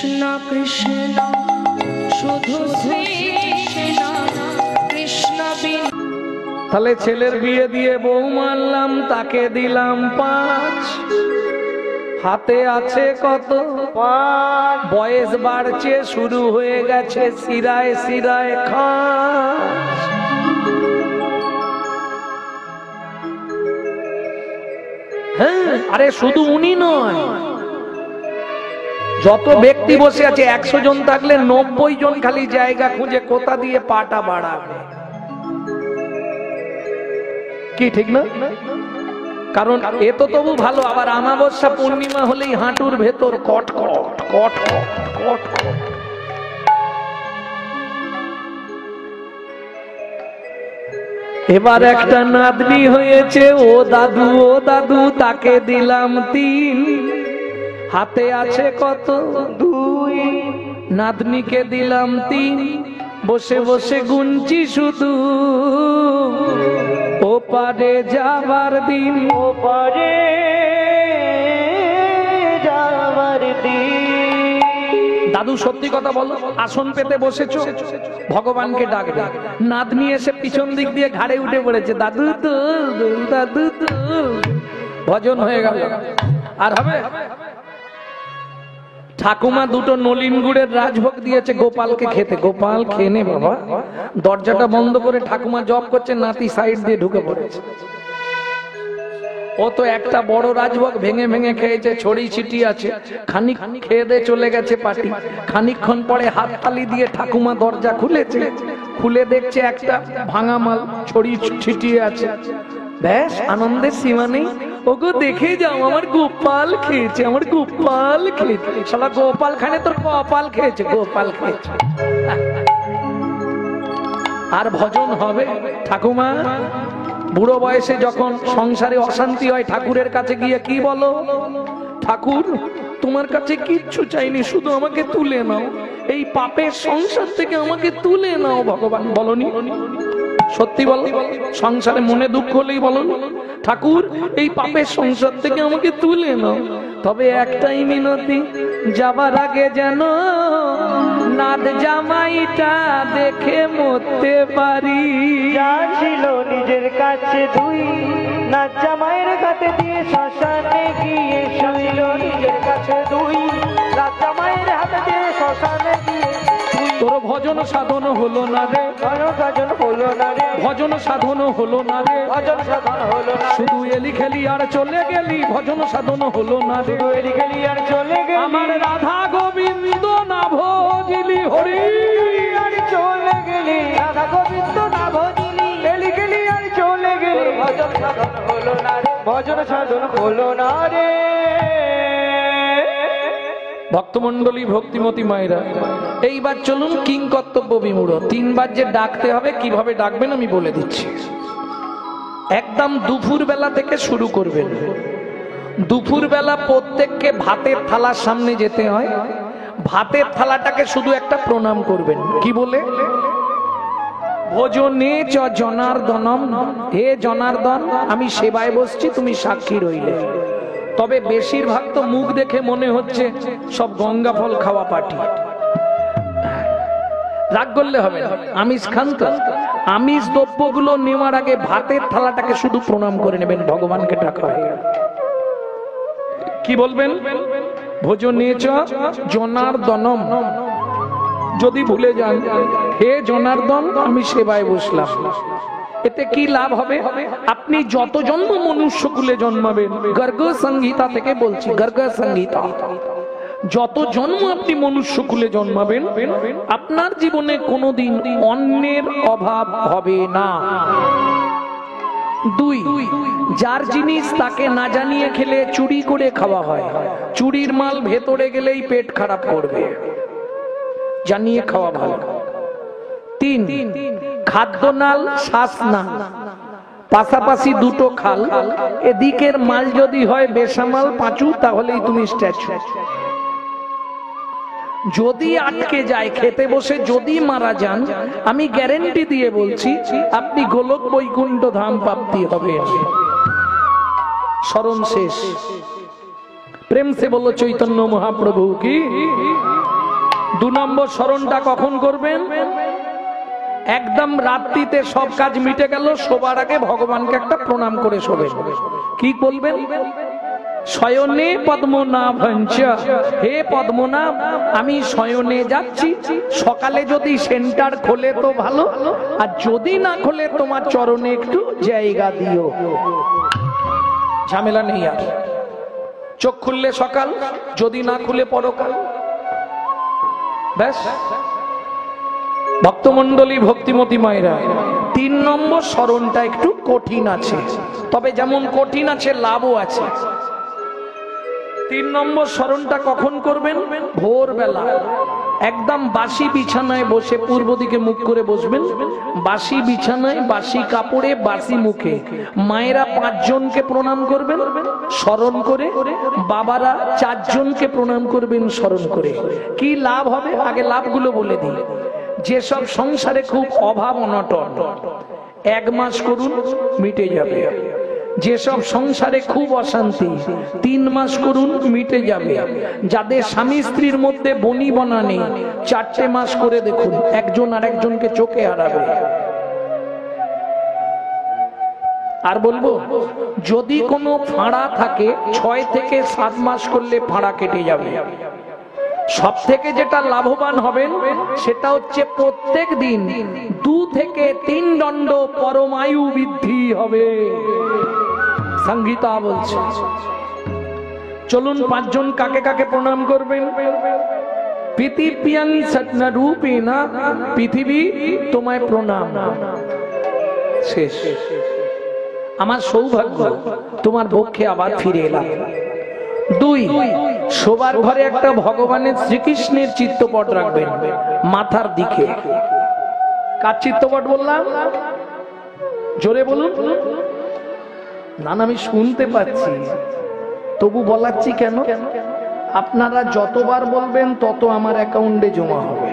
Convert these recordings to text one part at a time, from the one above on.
কৃষ্ণ কৃষ্ণ শুধু কৃষ্ণ কৃষ্ণ বিন। তাহলে ছেলের বিয়ে দিয়ে বউ মানলাম, তাকে দিলাম 5, হাতে আছে কত 5, বয়স বাড়ছে, শুরু হয়ে গেছে শিরায় শিরায় খাস। হ্যাঁ, আরে শুধু উনি নয়, যত ব্যক্তি বসে আছে 100 জন থাকলে 90 জন খালি জায়গা খুঁজে কোথা দিয়ে পাটা বাড়াবে। কি ঠিক না? কারণ এ তো তবু ভালো, আবার অমাবস্যা পূর্ণিমা হলেই হাঁটুর ভেতর কট কট কট কট কট। এবার একটা নাতনি হয়েছে, ও দাদু তাকে দিলাম 3, হাতে আছে কত 2, নাতনিকে দিলাম 3, বসে বসে গুনছি শুধু ওপারে যাবার দিন, ওপারে যাবার দিন। দাদু সত্যি কথা বলো, আসন পেতে বসেছো, ভগবানকে ডাকবে, নাতনি এসে পিছন দিক দিয়ে ঘাড়ে উঠে পড়েছে, দাদু তো দাদু তো, ভজন হয়ে গেল। আর হবে? ঠাকুমা 2টো নলিন গুড়ের রাজভোগ দিয়েছে গোপালকে খেতে, গোপাল খেয়ে নে বাবা। দরজাটা বন্ধ করে ঠাকুমা জপ করছে, নাতি সাইড দিয়ে ঢুকে পড়েছে। ও তো একটা বড় রাজভোগ ভেঙে ভেঙে খেয়েছে, ছড়ি ছিটি আছে, খানিক খেয়ে দিয়ে চলে গেছে পাটি। খানিকক্ষণ পরে হাততালি দিয়ে ঠাকুমা দরজা খুলেছে, খুলে দেখছে একটা ভাঙা মাল ছড়ি ছিটিয়ে আছে। ব্যাস, আনন্দের সীমা নেই। ওগো দেখে যাও, আমার গোপাল খেয়েছে, আমার গোপাল খেয়েছে। শালা গোপাল খানে তোর কপাল খেয়েছে, গোপাল খেয়েছে। আর ভজন হবে? ঠাকুমা বুড়ো বয়সে যখন সংসারে অশান্তি হয়, ঠাকুরের কাছে গিয়ে কি বলো? ঠাকুর, তোমার কাছে কিচ্ছু চাইনি, শুধু আমাকে তুলে নাও, এই পাপের সংসার থেকে আমাকে তুলে নাও ভগবান। বলনি? সত্যি বলো, সংসারে মনে দুঃখ হলেই বলো, ঠাকুর এই পাপের সংসার থেকে আমাকে তুলে নাও। তবে একটাই মিনতি, যাবার আগে যেন নাদ জামাইটা দেখে মরতে পারি। যা ছিল নিজের কাছে 2, নাদ জামাইয়ের কাছে দিয়ে শ্মশানে গিয়ে ছিল নিজের কাছে 2, নাদ জামাইয়ের হাতে দিয়ে শ্মশানে গিয়ে। তোর ভজন সাধন হলো না রে, ভজন হলো না রে, ভজন সাধন হলো না রে, ভজন সাধন হলো না, শুধু এলি খেলি আর চলে গেলি, ভজন সাধন হলো না রে, শুধু এলি খেলি আর চলে গেলি। আমার রাধা গোবিন্দ না ভজিলি হরি, আর চলে গেলি, রাধা গোবিন্দ না ভজিলি, এলি খেলি আর চলে গেলি, ভজন সাধন হলো না রে, ভজন সাধন হলো না রে। ভক্তমন্ডলী, ভক্তিমতী মায়েরা, এইবার চলুন কিং কর্তব্য বিমূঢ়। 3 বার যে ডাকতে হবে, কিভাবে ডাকবেন আমি বলে দিচ্ছি। একদম দুপুর বেলা থেকে শুরু করবেন। দুপুর বেলা প্রত্যেককে ভাতের থালার সামনে যেতে হয়, ভাতের থালাটাকে শুধু একটা প্রণাম করবেন। কি বলে? ভোজনে চ জনার্দনম, হে জনার্দন আমি সেবায় বসছি, তুমি সাক্ষী রইলে। তবে বেশিরভাগ তো মুখ দেখে মনে হচ্ছে সব গঙ্গা ফল খাওয়া পার্টি। রাগ করলে হবে না, আমিষ খান তো, আমিষ দ্রব্যগুলো নেওয়ার আগে ভাতের থালাটাকে শুধু প্রণাম করে নেবেন, ভগবানকে ডাকা হয়ে গেল। কি বলবেন? ভোজনে চ জনার্দনম। যদি ভুলে যান, হে জনার্দন আমি সেবায় বসলাম, এতে কি লাভ হবে? আপনি যত জন্ম মনুষ্যকুলে জন্মাবেন, গর্গ সংহিতা থেকে বলছি, গর্গ সংহিতা, যত জন্ম আপনি মনুষ্যকুলে জন্মাবেন, আপনার জীবনে কোনোদিন অন্নের অভাব হবে না। 2, যার জিনিস তাকে না জানিয়ে খেলে চুরি করে খাওয়া হয়, চুরির মাল ভেতরে গেলেই পেট খারাপ করবে, জানিয়ে খাওয়া ভালো। 3, খাদ্যনাল শ্বাসনাল, পাশাপাশি 2টো খাল, এদিকের মাল যদি হয় বেসামাল পাঁচু, তাহলেই তুমি স্ট্যাচু। যদি আটকে যায় খেতে বসে, যদি মারা যান, আমি গ্যারেন্টি দিয়ে বলছি আপনি গোলক বৈকুণ্ঠ ধাম প্রাপ্তি হবে। স্মরণ শেষ। প্রেম সে বলো চৈতন্য মহাপ্রভু কি। 2 নম্বর স্মরণটা কখন করবেন? একদম রাত্রিতে সব কাজ মিটে গেল, শোবার আগে ভগবানকে একটা প্রণাম করে শোবেন। কি বলবেন? শয়নে পদ্মনাভঞ্চ, হে পদ্মনাভ আমি শয়নে যাচ্ছি, সকালে যদি সেন্টার খোলে তো ভালো, আর যদি না খোলে তোমার চরণে একটু জায়গা দিও। ঝামেলা নেই আর। চোখ খুললে সকাল, যদি না খুলে পরকাল, ব্যাস। ভক্তমণ্ডলী, ভক্তিমতী মায়েরা, 3 নম্বর স্মরণটা একটু কঠিন আছে, তবে যেমন কঠিন আছে লাভও আছে। 3 নম্বর স্মরণটা কখন করবেন? ভোরবেলা একদম বাসি বিছানায় বসে, পূর্ব দিকে মুখ করে বসবেন, বাসি বিছানায়, বাসি কাপড়ে, বাসি মুখে। মায়েরা 5 জনকে প্রণাম করবেন স্মরণ করে, বাবারা 4 জনকে প্রণাম করবেন স্মরণ করে। কি লাভ হবে? আগে লাভগুলো বলে দিই। যেসব সংসারে খুব অভাব অনটন, 1 মাস করুন, মিটে যাবে। যেসব সংসারে খুব অশান্তি, 3 মাস করুন, মিটে যাবে। যাদের স্বামী স্ত্রীর মধ্যে বনি বনা নেই, 4টে মাস করে দেখুন, একজন আরেকজনকে চোখে হারাবে। আর বলবো, যদি কোনো ফাঁড়া থাকে 6 থেকে 7 মাস করলে ফাঁড়া কেটে যাবে। সব থেকে যেটা লাভবান হবেন সেটা হচ্ছে প্রত্যেক দিন 2 থেকে 3 দণ্ড পরমায়ু বৃদ্ধি হবে। সংগীতা বলছে। চলুন 5 জন কাকে কাকে প্রণাম করবেন? পৃথিবীং সত্না রূপেনা, পৃথিবী তোমায় প্রণাম। শেষ। আমার সৌভাগ্য তোমার পক্ষে আবার ফিরে এলাম। 2, শোবার ঘরে একটা ভগবানের শ্রীকৃষ্ণের চিত্রপট রাখবেন মাথার দিকে। কার চিত্রপট বললাম? জোরে বলুন। না না, আমি শুনতে পাচ্ছি, তবু বলাচ্ছি কেন? আপনারা যতবার বলবেন তত আমার অ্যাকাউন্টে জমা হবে।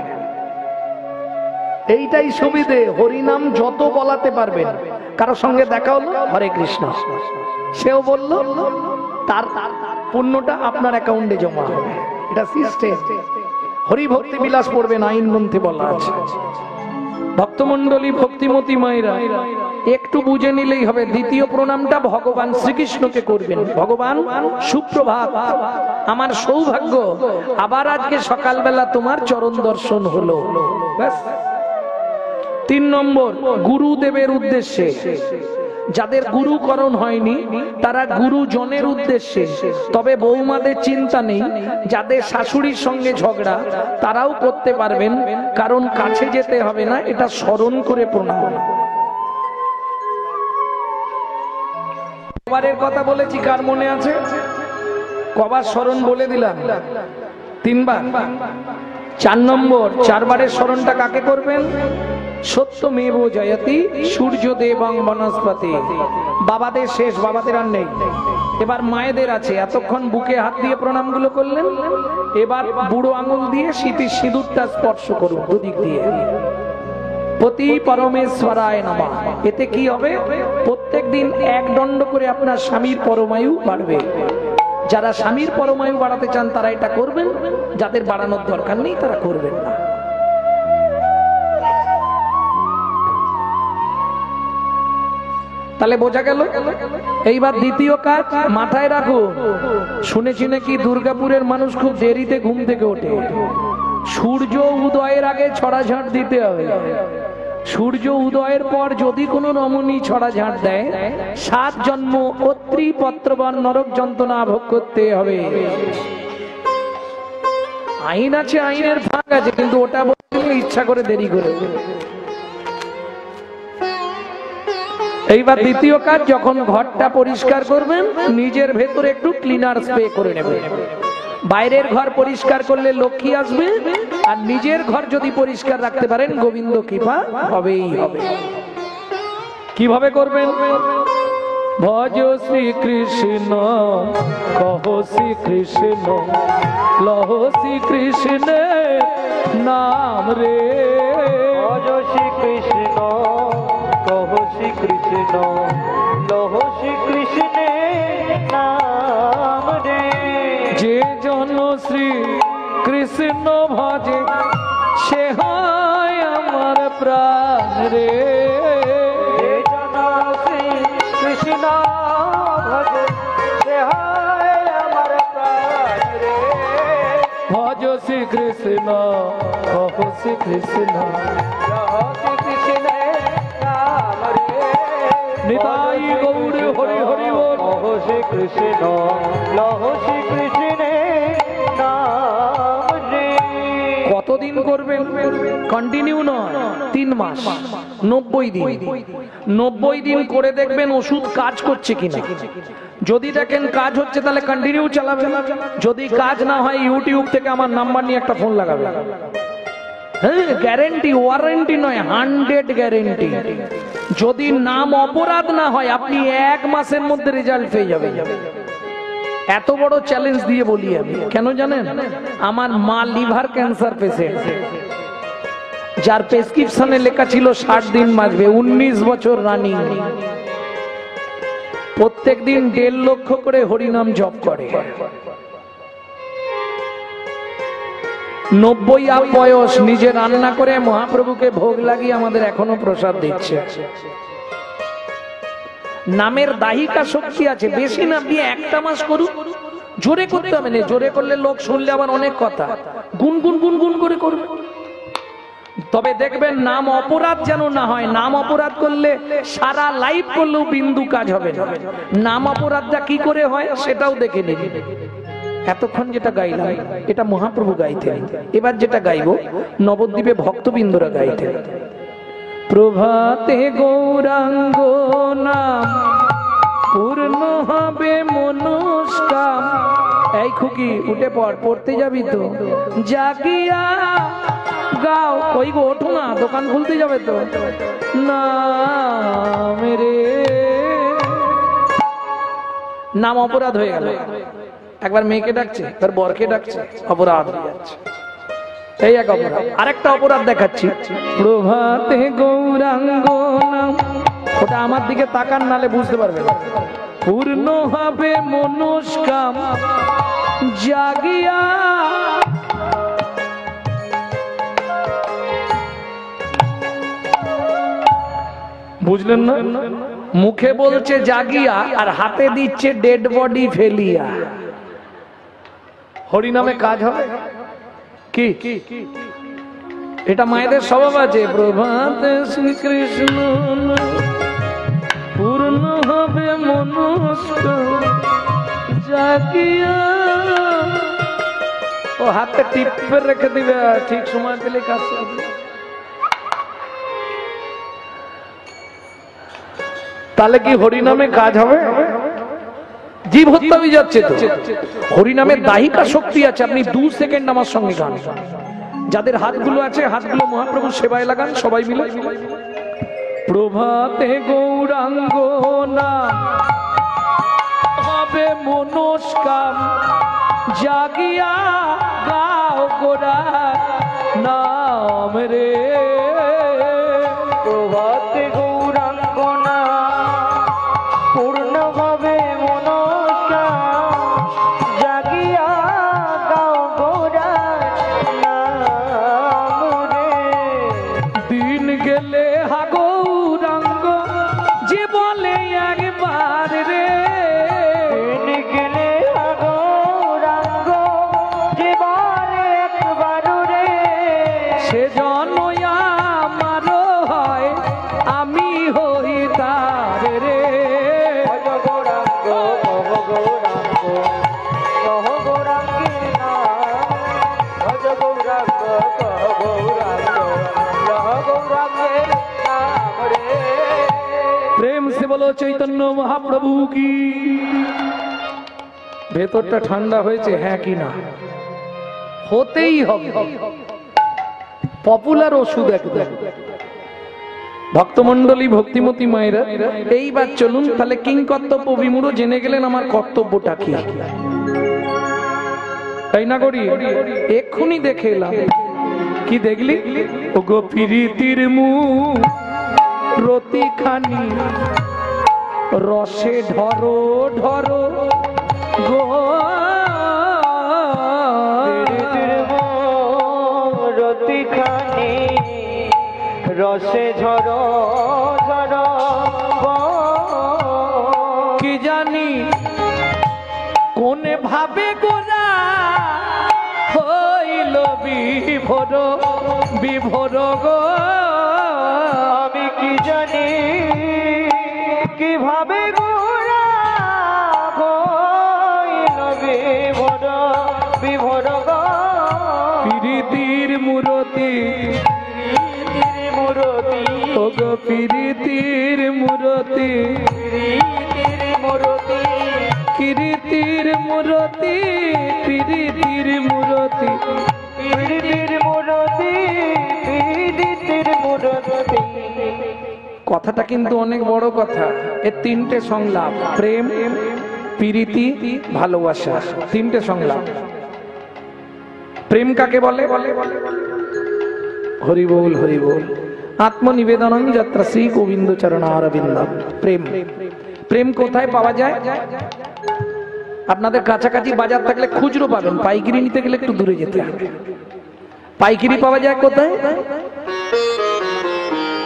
এইটাই সুবিধে। হরিনাম যত বলাতে পারবেন। কারোর সঙ্গে দেখা হলো, হরে কৃষ্ণ, সেও বলল, তার পুণ্যটা আপনার অ্যাকাউন্টে জমা হবে। এটা সিস্টেম। হরি ভক্তি বিলাস পড়বেন, আইন গ্রন্থে বলা আছে। ভক্তমণ্ডলী, ভক্তিমতী মায়েরা, একটু বুঝে নিলেই হবে। 2য় প্রণামটা ভগবান শ্রীকৃষ্ণকে করবেন। ভগবান সুপ্রভাত, আমার সৌভাগ্য আবার আজকে সকালবেলা তোমার চরণ দর্শন হলো। ব্যাস। 3 নম্বর গুরুদেবের উদ্দেশ্যে। যাদের গুরুকরণ হয়নি তারা গুরুজনের উদ্দেশ্যে। তবে বৌমাদের চিন্তা নেই, যাদের শাশুড়ির সঙ্গে ঝগড়া তারাও করতে পারবেন, কারণ কাছে যেতে হবে না, এটা স্মরণ করে প্রণাম। কবারের কথা বলেছি, কার মনে আছে? কবার স্মরণ বলে দিলাম? 3 বার। 4 নম্বর 4 বারের স্মরণটা কাকে করবেন? সত্যমেব জয়তি সূর্যদেবং বনস্পতি। বাবাদের শেষ, বাবাদের আর নেই। এবার মায়েদের আছে। এতক্ষণ বুকে হাত দিয়ে প্রণামগুলো করলেন, এবার বুড়ো আঙুল দিয়ে সিঁদুরটা স্পর্শ করুন দুদিক দিয়ে। পতি পরমেশ্বরায় নমঃ। এতে কি হবে? প্রত্যেক দিন 1 দণ্ড করে আপনার স্বামীর পরমায়ু বাড়বে। যারা স্বামীর পরমায়ু বাড়াতে চান তারা এটা করবেন, যাদের বাড়ানোর দরকার নেই তারা করবেন না। তাহলে বোঝা গেল। এইবার 2য় কাজ মাথায় রাখুন। শুনেছি নাকি দুর্গাপুরের মানুষ খুব দেরিতে ঘুম থেকে ওঠে। সূর্য উদয়ের আগে ছড়াঝাঁট দিতে হবে। সূর্য উদয়ের পর যদি কোনো রমণী ছড়াঝাঁট দেয়, 7 জন্ম অত্রি পত্রবান নরক যন্ত্রণা ভোগ করতে হবে। আইন আছে, আইনের ভাগ আছে, কিন্তু ওটা বলতে ইচ্ছা করে দেরি করে। এইবার 2য় কাজ, যখন ঘরটা পরিষ্কার করবেন নিজের ভেতরে একটু ক্লিনার স্প্রে করে নেবেন। বাইরের ঘর পরিষ্কার করলে লক্ষ্মী আসবে, আর নিজের ঘর যদি পরিষ্কার রাখতে পারেন গোবিন্দ কৃপা হবেই হবে। কিভাবে করবেন? ভজ শ্রীকৃষ্ণ, কহ শ্রীকৃষ্ণ, লহ শ্রীকৃষ্ণ নাম রে। ভজ শ্রীকৃষ্ণ, কহ শ্রীকৃষ্ণ, লহ শ্রীকৃষ্ণের নাম রে। যে জন শ্রী কৃষ্ণ ভজে সে হয় আমার প্রাণ রে। যে জন শ্রী কৃষ্ণ ভজে সে হয় আমার প্রাণ রে। ভজ শ্রী কৃষ্ণ কহ শ্রী কৃষ্ণ লহ শ্রী কৃষ্ণের নাম রে। নিতাই গৌর হরি হরি বল। লহ শ্রী কৃষ্ণ লহ শ্রী কৃষ্ণের নাম রে। কতদিন করবেন? কন্টিনিউ নয়, 3 মাস, 90 দিন। 90 দিন করে দেখবেন ওষুধ কাজ করছে কিনা। যদি দেখেন কাজ হচ্ছে তাহলে কন্টিনিউ চালাবেন। যদি কাজ না হয় ইউটিউব থেকে আমার নাম্বার নিয়ে একটা ফোন লাগাবে। হ্যাঁ, গ্যারেন্টি, ওয়ারেন্টি নয়, 100 গ্যারেন্টি। যদি নাম অপরাধ না হয় আপনি 1 মাসের মধ্যে রেজাল্ট পেয়ে যাবেন। এত বড় চ্যালেঞ্জ দিয়ে বলি আমি। কেন জানেন? আমার মা লিভার ক্যান্সার পেশেন্ট, যার প্রেসক্রিপশনে লেখা ছিল 60 দিন বাঁচবে, 19 বছর রানিং। প্রত্যেক দিন 1.5 লক্ষ করে হরিনাম জপ করে। 90 বয়স, নিজে রান্না করে মহাপ্রভুকে ভোগ লাগিয়ে আমাদের এখনো প্রসাদ দিচ্ছে। নামের দাহিকা শক্তি আছে। বেশি না, দিয়ে 1টা মাস করুন। জোরে করতে হবে না, জোরে করলে লোক শুনলে আবার অনেক কথা। গুনগুন গুনগুন করে করবে। তবে দেখবেন নাম অপরাধ যেন না হয়। নাম অপরাধ করলে সারা লাইফ করলেও বিন্দু কাজ হবে না। নাম অপরাধটা কি করে হয় সেটাও দেখে নিন। এতক্ষণ যেটা গাইলাম এটা মহাপ্রভু গাইতেন। এবার যেটা গাইব নবদ্বীপে ভক্তবৃন্দরা গাইতেন। প্রভাতে গৌরাঙ্গ নাম পূর্ণ হবে মনস্কাম। এই খুকি উঠে পড়, পড়তে যাবি তো? জাগিয়া গাও। ওই গো ওঠো না, দোকান খুলতে যাবে তো। নাম রে। নাম অপরাধ হয়ে গেল। একবার মেয়েকে ডাকছে, তার বরকে ডাকছে, অপরাধ হয়ে যাচ্ছে। এই এক অপরাধ। আরেকটা অপরাধ দেখাচ্ছি। প্রভাতে গৌরাঙ্গ নাম, ওটা আমার দিকে তাকান, নালে বুঝতে পারবেন। পূর্ণ হবে মনস্কাম জাগিয়া। বুঝলেন না? মুখে বলছে জাগিয়া আর হাতে দিচ্ছে ডেড বডি ফেলিয়া। হরিনামে কাজ হবে কি? এটা মায়েদের স্বভাব আছে। প্রভাতে শ্রীকৃষ্ণ পূর্ণ হবে মনস্কাম জাগিয়া। ও হাতে টিপে রেখে দিবে, ঠিক সময় পেলে কাজ করবে। তাহলে কি হরিনামে কাজ হবে? জীব হত্যা হয়ে যাচ্ছে তো। হরিনামের দাহিকা শক্তি আছে। আপনি 2 সেকেন্ড আমার সঙ্গে গান। যাদের হাতগুলো আছে হাতগুলো মহাপ্রভুর সেবায় লাগান সবাই মিলে। প্রভাতে গৌরাঙ্গ নাম হবে মনস্কাম জাগিয়া গাও গোরা নাম রে। প্রভাতে গৌরাঙ্গ নাম পূর্ণ হবে মনস্কাম জাগিয়া গাও গোরা নাম রে। দিন গেলে হা গৌরাঙ্গ যে বলে একবার রে। দিন গেলে গৌরাঙ্গ যে বলে একবার রে। সে জন্ম আমার হয় আমি হই তার রে। ভজ গৌরাঙ্গ ভব গৌরাঙ্গ কহ গৌরাঙ্গীর নাম। ভজ গৌরাঙ্গ কহ গৌরাঙ্গ লহ গৌরাঙ্গের নাম রে। প্রেম সে বলো চৈতন্য মহাপ্রভু কি। ভেতরটা ঠান্ডা হয়েছে? হ্যাঁ কি না? হতেই হবে। পপুলার ওষুধ একদম। ভক্তমন্ডলী ভক্তিমতী মায়েরা এইবার চলুন তাহলে কিং কর্তব্য বিমূঢ় জেনে গেলেন আমার কর্তব্যটা কি। তাই না করি? এক্ষুনি দেখে এলাম। কি দেখলি? ও গো প্রীতির মুখ প্রতিখানি রসে ঢরো ঢরো গো। ধীরে ধীরে মূরতি খানি রসে ঝরো ঝরো কি জানি কোন ভাবে গোরা হইল বিভোর বিভোর গো। আমি কি জানি কিভাবে গোরা হইল বিভোর বিভোর গো। প্রীতির মূরতি মূরতি ও গো প্রীতির মূরতি মূরতি কীর্তির মূরতি প্রীতির মূরতি পীড়িতির মূরতি পীড়িতির মূরতি। কথাটা কিন্তু অনেক বড় কথা। এর তিনটে সংলাপ, প্রেম, প্রীতি, ভালোবাসা, তিনটে সংলাপ। প্রেম কাকে বলে? হরি বল হরি বল। আত্মনিবেদনং যাত্রা শ্রী গোবিন্দ চরণারবিন্দম। প্রেম, প্রেম কোথায় পাওয়া যায়? আপনাদের কাছাকাছি বাজার থাকলে খুচরো পাবেন, পাইকারি নিতে গেলে একটু দূরে যেতে হবে। পাইকারি পাওয়া যায় কোথায়?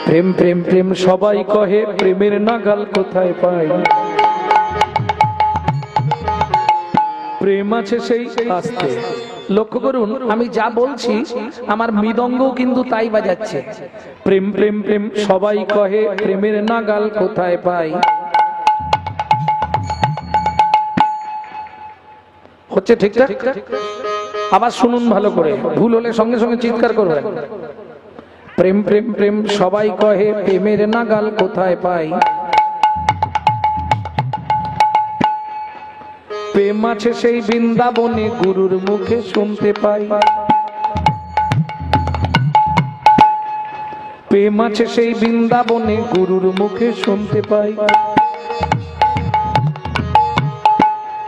প্রেম প্রেম প্রেম সবাই কহে, প্রেমের নাগাল কোথায় পাই? প্রেম আছে সেই আস্তে। লক্ষ্য করুন, আমি যা বলছি আমার মৃদঙ্গও কিন্তু তাই বাজাচ্ছে। প্রেম প্রেম প্রেম সবাই কহে, প্রেমের নাগাল কোথায় পাই? হচ্ছে ঠিকঠাক? আবার শুনুন ভালো করে, ভুল হলে সঙ্গে সঙ্গে চিৎকার করবেন। প্রেম প্রেম প্রেম সবাই কহে, প্রেমের নাগাল কোথায় পাই? প্রেম আছে সেই বৃন্দাবনে, গুরুর মুখে শুনতে পাই। প্রেম আছে সেই বৃন্দাবনে, গুরুর মুখে শুনতে পাই।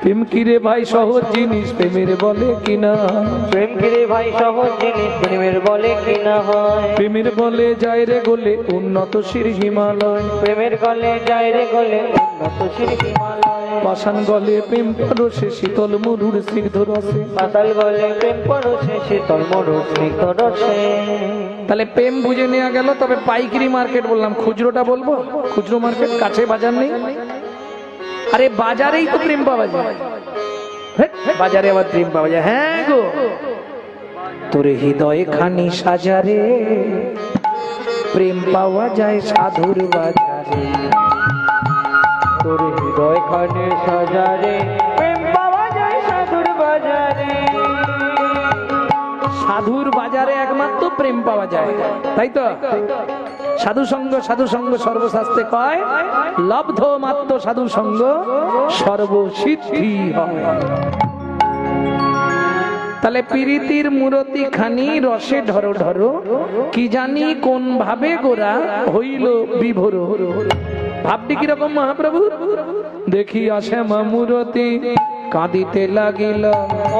প্রেম কিরে ভাই সহজ জিনিস, প্রেমের বলে কিনা? প্রেম কিরে ভাই সহজ জিনিস, প্রেমের বলে কিনা হয়? প্রেমের বলে যায় রে গোলে উন্নত শির হিমালয়। প্রেমের গলে যায় রে গলে উন্নত শির হিমালয়। পাষাণ গলে প্রেম পরশে, শীতল মরুর স্নিগ্ধ রসে। পাতাল গলে প্রেম পরশে, শীতল মরুর স্নিগ্ধ রসে। তাহলে প্রেম বুঝে নেওয়া গেল। তবে পাইকারি মার্কেট বললাম, খুচরোটা বলবো? খুচরো মার্কেট কাছে বাজার নেই? আরে বাজারেই তো প্রেম পাওয়া যায়। বাজারে আবার প্রেম পাওয়া যায়? হ্যাঁ গো, তোরে হৃদয় খানি সাজারে, প্রেম পাওয়া যায় সাধুর বাজারে। তোর হৃদয় খানে সাজারে, প্রেম পাওয়া যায় সাধুর বাজারে। সাধুর বাজারে একমাত্র প্রেম পাওয়া যায়, তাই তো? সাধু সঙ্গ সর্বশাস্ত্রে কয়, লব্ধ মাত্র সাধু সঙ্গ সর্বসিদ্ধি হয়। তাহলে প্রীতির মূরতি খানি রসে ঢরো ঢরো, কি জানি কোন ভাবে গোরা হইল বিভোর। ভাবটি কিরকম মহাপ্রভু? দেখি আসে মূরতি কাঁদিতে লাগিল।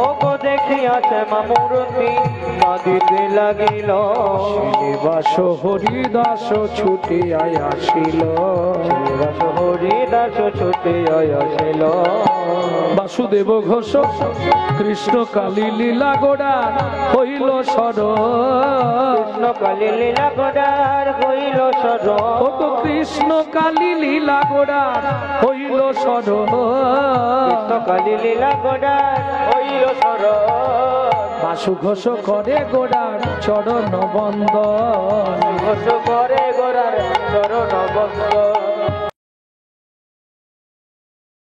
ও গো দেখিয়া শ্যামা মূরতি কাঁদিতে লাগিল। শ্রীনিবাস হরিদাস ছুটে আসিল। শ্রীনিবাস হরিদাস ছুটে আসিল। বাসুদেব ঘোষ কৃষ্ণ কালী লীলা গোড়া হইল সর। কৃষ্ণ কালী লীলা গোড়ার হইল সর। ও গো কৃষ্ণ কালী লীলা গোড়া হইল সর। কৃষ্ণ কালী লীলা গোড়ার হইল সর। বাসু ঘোষ করে গোড়ার চরণ বন্দন। ঘোষ করে